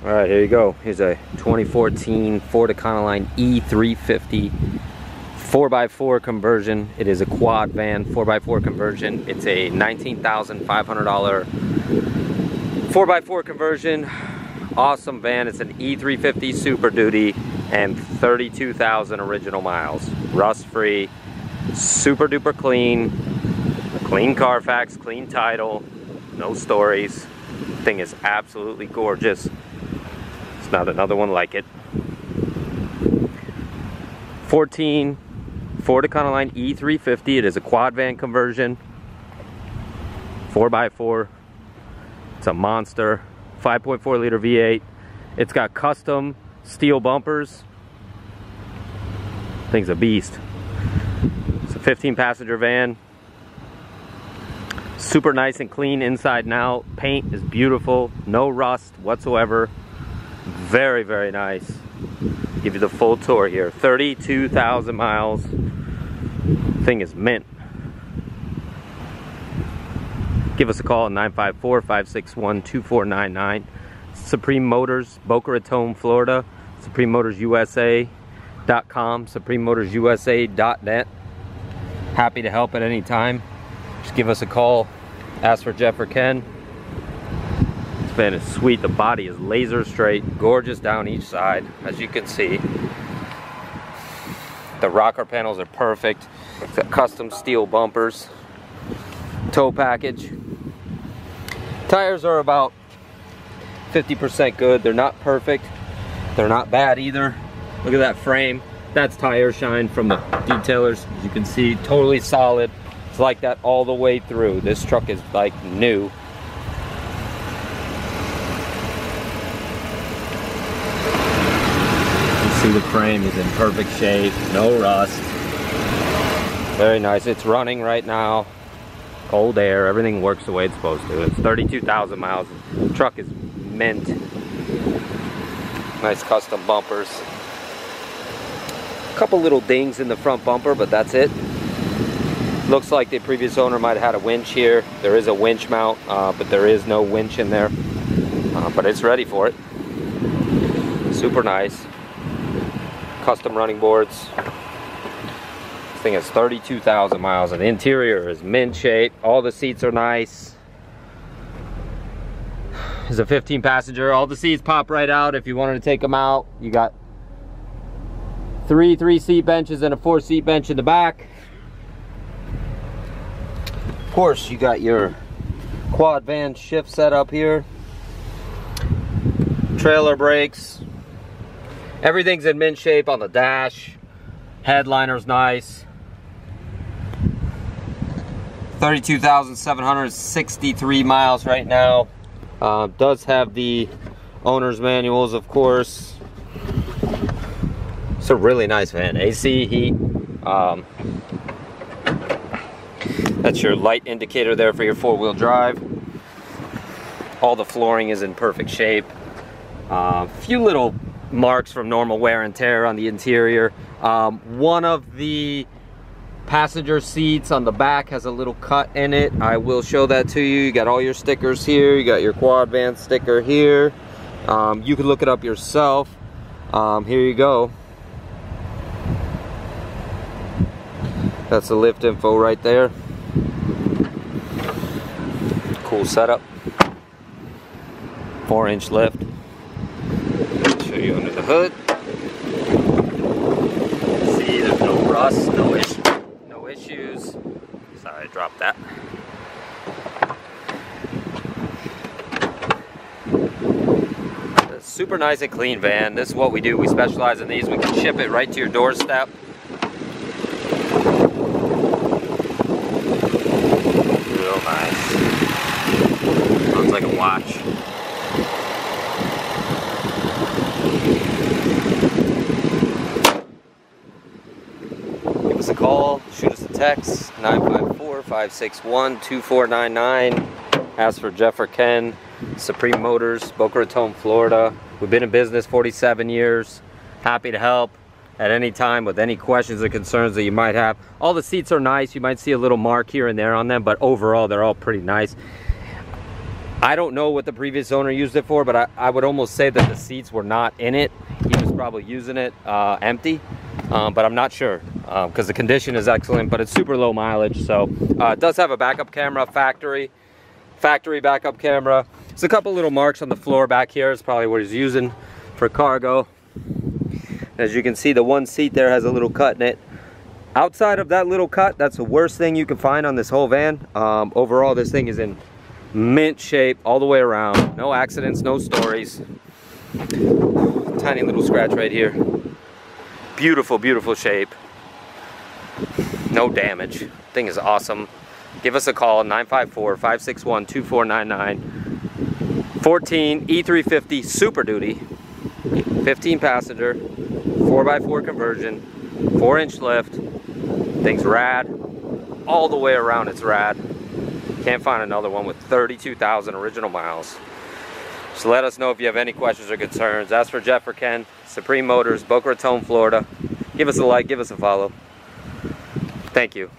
All right, here you go. Here's a 2014 Ford Econoline E350 4x4 conversion. It is a quad van 4x4 conversion. It's a $19,500 4x4 conversion. Awesome van. It's an E350 Super Duty and 32,000 original miles. Rust free, super duper clean. Clean Carfax, clean title, no stories. Thing is absolutely gorgeous. It's not another one like it. 14 Ford Econoline E350. It is a quad van conversion. 4x4. It's a monster. 5.4 liter V8. It's got custom steel bumpers. Thing's a beast. It's a 15 passenger van. Super nice and clean inside and out. Paint is beautiful. No rust whatsoever. Very, very nice. Give you the full tour here. 32,000 miles. Thing is mint. Give us a call at 954-561-2499. Supreme Motors, Boca Raton, Florida. SupremeMotorsUSA.com. SupremeMotorsUSA.net. Happy to help at any time. Just give us a call. Ask for Jeff or Ken. This van is sweet. The body is laser straight. Gorgeous down each side, as you can see. The rocker panels are perfect. It's got custom steel bumpers. Tow package. Tires are about 50% good. They're not perfect. They're not bad either. Look at that frame. That's tire shine from the detailers. As you can see, totally solid. It's like that all the way through. This truck is like new. You see the frame is in perfect shape. No rust. Very nice. It's running right now. Cold air. Everything works the way it's supposed to. It's 32,000 miles. The truck is mint. Nice custom bumpers. A couple little dings in the front bumper, but that's it. Looks like the previous owner might have had a winch here. There is a winch mount, but there is no winch in there. But it's ready for it. Super nice. Custom running boards. This thing has 32,000 miles, and the interior is mint shape. All the seats are nice. It's a 15 passenger. All the seats pop right out if you wanted to take them out. You got three seat benches and a 4-seat bench in the back. Of course, you got your quad van shift set up here. Trailer brakes. Everything's in mint shape on the dash. Headliner's nice. 32,763 miles right now. Does have the owner's manuals, of course. It's a really nice van. AC, heat. That's your light indicator there for your 4-wheel drive. All the flooring is in perfect shape. A few little marks from normal wear and tear on the interior. One of the passenger seats on the back has a little cut in it. I will show that to you. You got all your stickers here. You got your quad van sticker here. You can look it up yourself. Here you go. That's the lift info right there. Cool setup. 4-inch lift. Show you under the hood. See, there's no rust, no issues. Sorry, I dropped that. It's a super nice and clean van. This is what we do. We specialize in these. We can ship it right to your doorstep. Real nice. Looks like a watch. Give us a call, shoot us a text, 954-561-2499. Ask for Jeff or Ken, Supreme Motors, Boca Raton, Florida. We've been in business 47 years. Happy to help at any time with any questions or concerns that you might have. All the seats are nice. You might see a little mark here and there on them, but overall they're all pretty nice. I don't know what the previous owner used it for, but I would almost say that the seats were not in it. He was probably using it empty, but I'm not sure because the condition is excellent, but it's super low mileage. So it does have a backup camera, factory backup camera. There's a couple little marks on the floor back here. It's probably what he's using for cargo. As you can see, the one seat there has a little cut in it. Outside of that little cut, that's the worst thing you can find on this whole van. Overall, this thing is in mint shape all the way around. No accidents, no stories. Tiny little scratch right here. Beautiful, beautiful shape. No damage. Thing is awesome. Give us a call, 954-561-2499. 14 E350 Super Duty. 15 passenger. 4x4 conversion. 4-inch lift. Thing's rad. All the way around it's rad. Can't find another one with 32,000 original miles. So let us know if you have any questions or concerns. Ask for Jeff or Ken, Supreme Motors, Boca Raton, Florida. Give us a like, give us a follow. Thank you.